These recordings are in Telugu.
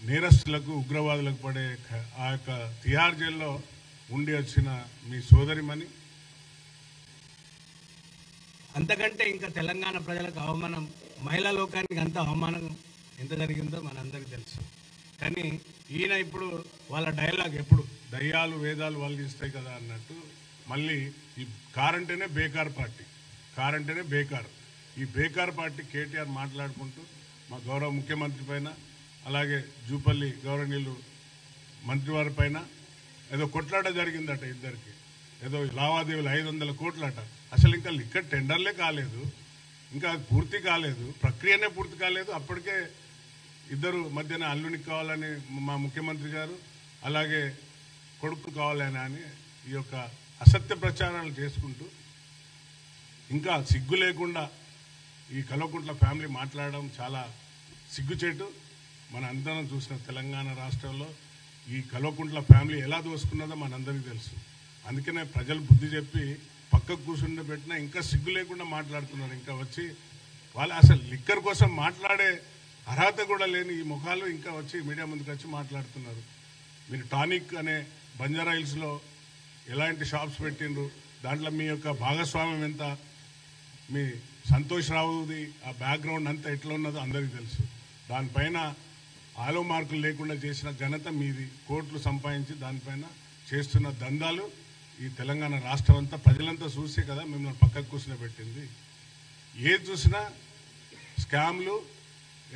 నేరస్తులకు ఉగ్రవాదులకు పడే ఆ యొక్క తిహార్ జైల్లో ఉండి వచ్చిన మీ సోదరిమణి అంతకంటే ఇంకా తెలంగాణ ప్రజలకు అవమానం, మహిళా లోకానికి అంత అవమానం ఎంత జరిగిందో మనందరికీ తెలుసు. కానీ ఈయన ఇప్పుడు వాళ్ళ డైలాగ్ ఎప్పుడు దయ్యాలు వేదాలు వాళ్ళు ఇస్తాయి కదా అన్నట్టు మళ్ళీ ఈ కారంటేనే బేకార్ పార్టీ, కారంటేనే బేకార్. ఈ బేకార్ పార్టీ కేటీఆర్ మాట్లాడుకుంటూ మా గౌరవ ముఖ్యమంత్రి పైన అలాగే జూపల్లి గౌరవనీయులు మంత్రివారి పైన ఏదో కొట్లాట జరిగిందట, ఇద్దరికి ఏదో లావాదేవీలు 500 కోట్లట. అసలు ఇంకా లిక్కర్ టెండర్లే కాలేదు, ఇంకా అది పూర్తి కాలేదు, ప్రక్రియనే పూర్తి కాలేదు. అప్పటికే ఇద్దరు మధ్యన అల్లునికి కావాలని మా ముఖ్యమంత్రి గారు అలాగే కొడుకు కావాలని అని ఈ యొక్క అసత్య ప్రచారాలు చేసుకుంటూ ఇంకా సిగ్గు లేకుండా ఈ కల్వకుంట్ల ఫ్యామిలీ మాట్లాడడం చాలా సిగ్గుచేటు. మన అందరం చూసిన తెలంగాణ రాష్ట్రంలో ఈ కల్వకుంట్ల ఫ్యామిలీ ఎలా దోసుకున్నదో మనందరికీ తెలుసు. అందుకనే ప్రజలు బుద్ధి చెప్పి పక్కకు కూర్చుండి పెట్టినా ఇంకా సిగ్గు లేకుండా మాట్లాడుతున్నారు. ఇంకా వచ్చి వాళ్ళు అసలు లిక్కర్ కోసం మాట్లాడే అర్హత కూడా లేని ఈ ముఖాలు ఇంకా వచ్చి మీడియా ముందుకు వచ్చి మాట్లాడుతున్నారు. మీరు టానిక్ అనే బంజారా హిల్స్లో ఎలాంటి షాప్స్ పెట్టిండ్రు, దాంట్లో మీ యొక్క భాగస్వామ్యం ఎంత, మీ సంతోష్ రావుది ఆ బ్యాక్గ్రౌండ్ అంతా ఎట్లా ఉన్నదో అందరికీ తెలుసు. దానిపైన ఆలో మార్కులు లేకుండా చేసిన ఘనత మీది. కోట్లు సంపాదించి దానిపైన చేస్తున్న దందాలు ఈ తెలంగాణ రాష్ట్రం అంతా ప్రజలంతా చూసే కదా మిమ్మల్ని పక్కకు కూర్చుని పెట్టింది. ఏది చూసినా స్కామ్లు,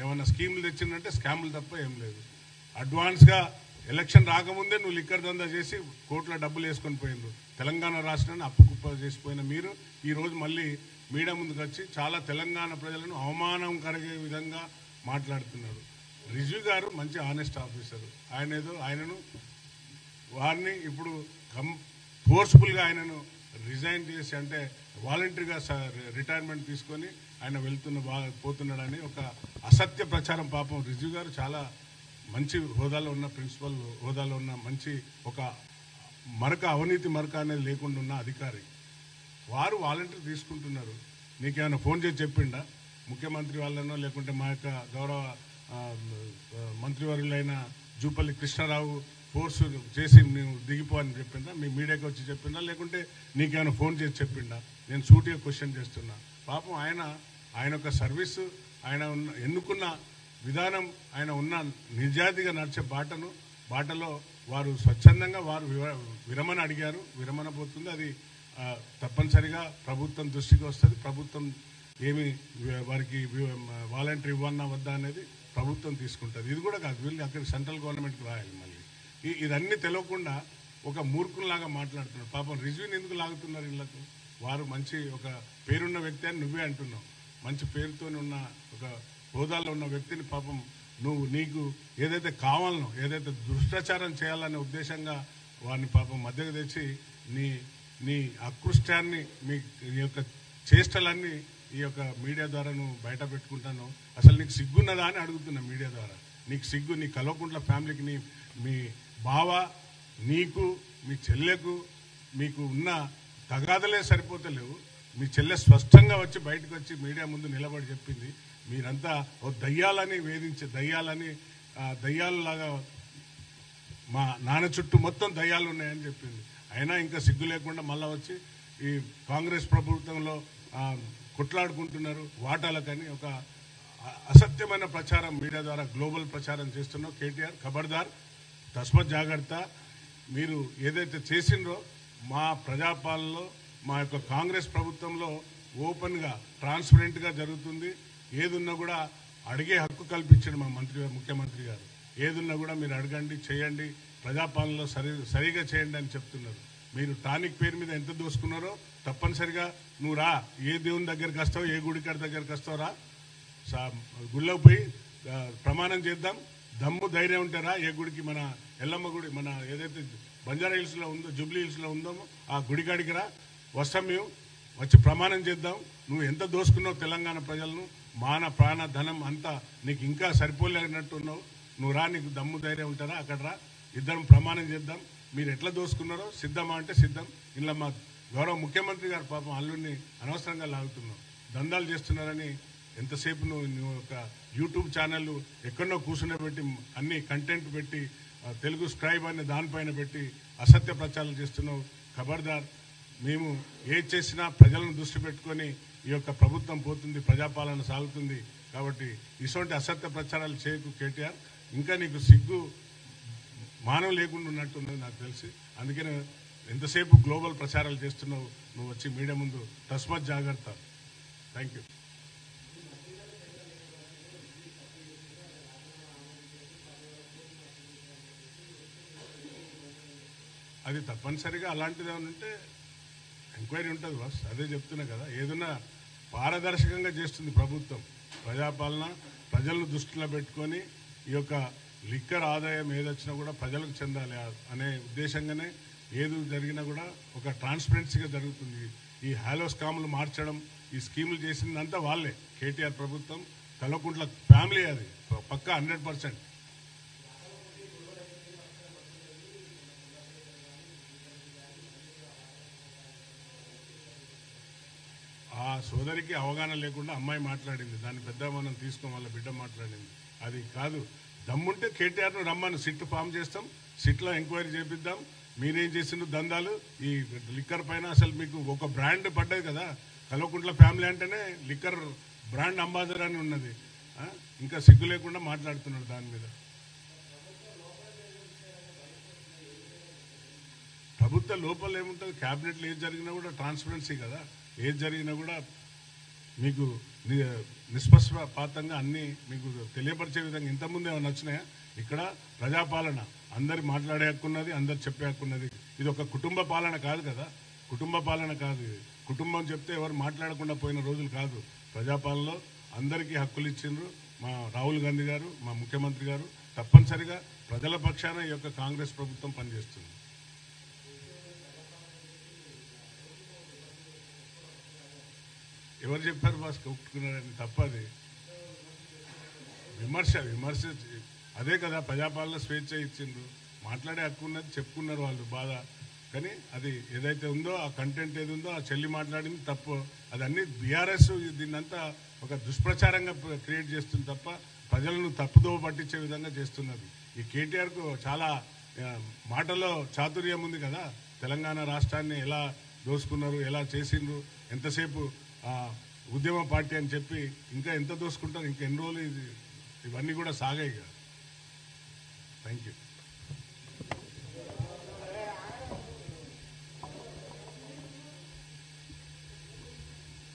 ఏమైనా స్కీములు తెచ్చిందంటే స్కాములు తప్ప ఏం లేదు. అడ్వాన్స్గా ఎలక్షన్ రాకముందే నువ్వు లిక్కర్ దందా చేసి కోట్ల డబ్బులు వేసుకొని పోయిండ్రు. తెలంగాణ రాష్ట్రాన్ని అప్పుకుప్ప చేసిపోయిన మీరు ఈరోజు మళ్ళీ మీడియా ముందుకు వచ్చి చాలా తెలంగాణ ప్రజలను అవమానం కలిగే విధంగా మాట్లాడుతున్నారు. రిజ్వీ గారు మంచి ఆనెస్ట్ ఆఫీసర్, ఆయనను వారిని ఇప్పుడు ఫోర్స్ఫుల్గా ఆయనను రిజైన్ చేసి అంటే వాలంటరీగా రిటైర్మెంట్ తీసుకొని ఆయన పోతున్నాడని ఒక అసత్య ప్రచారం. పాపం రిజ్వీ గారు చాలా మంచి హోదాలో ఉన్న, ప్రిన్సిపల్ హోదాలో ఉన్న మంచి ఒక అవినీతి మరక అనేది లేకుండా ఉన్న అధికారి. వారు వాలంటీర్ తీసుకుంటున్నారు. నీకేమైనా ఫోన్ చేసి చెప్పిండా ముఖ్యమంత్రి వాళ్ళనో, లేకుంటే మా యొక్క గౌరవ మంత్రివర్యులైన జూపల్లి కృష్ణారావు ఫోర్స్ చేసి మేము దిగిపో అని చెప్పిందా, మీ మీడియాకి వచ్చి చెప్పిందా, లేకుంటే నీకేమైనా ఫోన్ చేసి చెప్పిండా? నేను సూటిగా క్వశ్చన్ చేస్తున్నా. పాపం ఆయన యొక్క సర్వీసు, ఆయన ఎన్నుకున్న విధానం, ఆయన ఉన్న నిజాయితీగా నడిచే బాటలో వారు స్వచ్ఛందంగా వారు విరమణ అడిగారు. విరమణ పోతుంది, అది తప్పనిసరిగా ప్రభుత్వం దృష్టికి వస్తుంది. ప్రభుత్వం ఏమి వారికి వాలంటీర్ ఇవ్వన్నా వద్దా అనేది ప్రభుత్వం తీసుకుంటుంది. ఇది కూడా కాదు, వీళ్ళు అక్కడికి సెంట్రల్ గవర్నమెంట్కి రాయాలి. మళ్ళీ ఇదన్నీ తెలియకుండా ఒక మూర్ఖుల్లాగా మాట్లాడుతున్నారు. పాపం రిజ్వీని ఎందుకు లాగుతున్నారు ఇళ్లకు? వారు మంచి ఒక పేరున్న వ్యక్తి అని నువ్వే అంటున్నావు. మంచి పేరుతో ఉన్న ఒక హోదాలో ఉన్న వ్యక్తిని పాపం నీకు ఏదైతే కావాలనో, ఏదైతే దుష్ప్రచారం చేయాలనే ఉద్దేశంగా వారిని పాపం మధ్యకు తెచ్చి నీ అకృష్టాన్ని, మీ యొక్క చేష్టలన్నీ ఈ యొక్క మీడియా ద్వారా నువ్వు బయట పెట్టుకుంటాను. అసలు నీకు సిగ్గున్నదా అని అడుగుతున్నా మీడియా ద్వారా. నీకు సిగ్గు, నీ కల్వకుంట్ల ఫ్యామిలీకి, మీ బావ, నీకు, మీ చెల్లెకు మీకు ఉన్న తగాదలే సరిపోతలేవు. మీ చెల్లె స్పష్టంగా వచ్చి బయటకు వచ్చి మీడియా ముందు నిలబడి చెప్పింది, మీరంతా ఓ దయ్యాలని వేధించే దయ్యాలలాగా మా నాన్న చుట్టూ మొత్తం దయ్యాలు ఉన్నాయని చెప్పింది. అయినా ఇంకా సిగ్గు లేకుండా మళ్ళీ వచ్చి ఈ కాంగ్రెస్ ప్రభుత్వంలో కొట్లాడుకుంటున్నారు వాటాలకని ఒక అసత్యమైన ప్రచారం మీడియా ద్వారా గ్లోబల్ ప్రచారం చేస్తున్నావు. కేటీఆర్ ఖబర్దార్, తస్మత్ జాగ్రత్త. మీరు ఏదైతే చేసిండ్రో మా ప్రజాపాలనలో, మా యొక్క కాంగ్రెస్ ప్రభుత్వంలో ఓపెన్గా ట్రాన్స్పరెంట్గా జరుగుతుంది. ఏదున్నా కూడా అడిగే హక్కు కల్పించాడు మా ముఖ్యమంత్రి గారు. ఏదున్నా కూడా మీరు అడగండి, చేయండి, ప్రజాపాలనలో సరిగా చేయండి అని చెప్తున్నారు. మీరు టానిక్ పేరు మీద ఎంత దోసుకున్నారో తప్పనిసరిగా నువ్వు రా, ఏ దేవుని దగ్గరికి వస్తావు, ఏ గుడికాడి దగ్గరికి వస్తావు రా, గుళ్ళకు పోయి ప్రమాణం చేద్దాం. దమ్ము ధైర్యం ఉంటారా? ఏ గుడికి, మన ఎల్లమ్మ గుడి, మన ఏదైతే బంజారా హిల్స్లో ఉందో, జూబ్లీ హిల్స్లో ఉందో ఆ గుడికాడికి రా, వస్తాం మేము, వచ్చి ప్రమాణం చేద్దాం. నువ్వు ఎంత దోసుకున్నావు తెలంగాణ ప్రజలను, మాన ప్రాణ ధనం అంతా నీకు ఇంకా సరిపోలేనట్టున్నావు. నువ్వు రా, నీకు దమ్ము ధైర్యం ఉంటారా? అక్కడ రా, ఇద్దరం ప్రమాణం చేద్దాం. మీరు ఎట్లా దోసుకున్నారో సిద్ధమా అంటే సిద్ధం. ఇలా మా గౌరవ ముఖ్యమంత్రి గారు పాపం అల్లుడిని అనవసరంగా లాగుతున్నాం, దందాలు చేస్తున్నారని ఎంతసేపు నువ్వు ఒక యూట్యూబ్ ఛానల్ ఎక్కడో కూర్చుండబెట్టి అన్ని కంటెంట్ పెట్టి తెలుగు స్క్రైబ్ అనే దానిపైన పెట్టి అసత్య ప్రచారాలు చేస్తున్నావు. ఖబర్దార్. మేము ఏది చేసినా ప్రజలను దృష్టి పెట్టుకొని ఈ యొక్క ప్రభుత్వం పోతుంది, ప్రజాపాలన సాగుతుంది. కాబట్టి ఇటువంటి అసత్య ప్రచారాలు చేయకు కేటీఆర్. ఇంకా నీకు సిగ్గు మానవ లేకుండా ఉన్నట్టున్నది నాకు తెలిసి. అందుకనే ఎంతసేపు గ్లోబల్ ప్రచారాలు చేస్తున్నావు నువ్వు వచ్చి మీడియా ముందు. తస్మత్ జాగ్రత్త. Thank you. అది తప్పనిసరిగా అలాంటిది ఏమైనా ఉంటే ఎంక్వైరీ ఉంటుంది బాస్. అదే చెప్తున్నా కదా, ఏదైనా పారదర్శకంగా చేస్తుంది ప్రభుత్వం. ప్రజాపాలన ప్రజలను దృష్టిలో పెట్టుకొని ఈ యొక్క లిక్కర్ ఆదాయం ఏదొచ్చినా కూడా ప్రజలకు చెందాలి అనే ఉద్దేశంగానే ఏది జరిగినా కూడా ఒక ట్రాన్స్పరెన్సీగా జరుగుతుంది. ఈ హాలో స్కాములు మార్చడం, ఈ స్కీములు చేసిందంతా వాళ్ళే. కేటీఆర్ ప్రభుత్వం, కల్వకుంట్ల ఫ్యామిలీ, అది పక్కా 100%. ఆ సోదరికి అవగాహన లేకుండా అమ్మాయి మాట్లాడింది, దాన్ని పెద్ద మనం తీసుకోం, వాళ్ళ బిడ్డ మాట్లాడింది. అది కాదు. దమ్ముంటే కేటీఆర్ను రమ్మను, సిట్ ఫామ్ చేస్తాం, సిట్లో ఎంక్వైరీ చేపిద్దాం. మీరేం చేసిండ్రు దందాలు ఈ లిక్కర్ పైన. అసలు మీకు ఒక బ్రాండ్ పడ్డది కదా, కల్వకుంట్ల ఫ్యామిలీ అంటేనే లిక్కర్ బ్రాండ్ అంబాసిడర్ అని ఉన్నది. ఇంకా సిగ్గు లేకుండా మాట్లాడుతున్నారు దాని మీద. ప్రభుత్వ లోపల ఏముంటుంది, క్యాబినెట్లో ఏది జరిగినా కూడా ట్రాన్స్పరెన్సీ కదా. ఏది జరిగినా కూడా మీకు నిష్పక్షపాతంగా అన్నీ మీకు తెలియపరిచే విధంగా. ఇంతకుముందు ఏమైనా వచ్చినాయా? ఇక్కడ ప్రజాపాలన, అందరి మాట్లాడే హక్కు ఉన్నది, అందరు చెప్పే హక్కు ఉన్నది. ఇది ఒక కుటుంబ పాలన కాదు కదా, కుటుంబ పాలన కాదు ఇది. కుటుంబం చెప్తే ఎవరు మాట్లాడకుండా పోయిన రోజులు కాదు. ప్రజాపాలనలో అందరికీ హక్కులు ఇచ్చిండ్రు మా రాహుల్ గాంధీ గారు, మా ముఖ్యమంత్రి గారు. తప్పనిసరిగా ప్రజల పక్షాన ఈ యొక్క కాంగ్రెస్ ప్రభుత్వం పనిచేస్తుంది. ఎవరు చెప్పారు బాస్ కొట్టుకున్నారని? తప్పది. విమర్శ అదే కదా, ప్రజాపాలన స్వేచ్ఛ ఇచ్చిండ్రు, మాట్లాడే హక్కు ఉన్నది, చెప్పుకున్నారు వాళ్ళు బాధ. కానీ అది ఏదైతే ఉందో, ఆ కంటెంట్ ఏది ఉందో, ఆ చెల్లి మాట్లాడింది తప్పు. అది అన్ని బీఆర్ఎస్ దీన్నంతా ఒక దుష్ప్రచారంగా క్రియేట్ చేస్తుంది తప్ప ప్రజలను తప్పుదోవ పట్టించే విధంగా చేస్తున్నది. ఈ కేటీఆర్కు చాలా మాటల్లో చాతుర్యం ఉంది కదా. తెలంగాణ రాష్ట్రాన్ని ఎలా దోసుకున్నారు, ఎలా చేసిండ్రు, ఎంతసేపు ఉద్యమ పార్టీ అని చెప్పి ఇంకా ఎంత దోసుకుంటారు, ఇంకా ఎన్ని రోజులు ఇవన్నీ కూడా సాగాయి కదా. Thank you.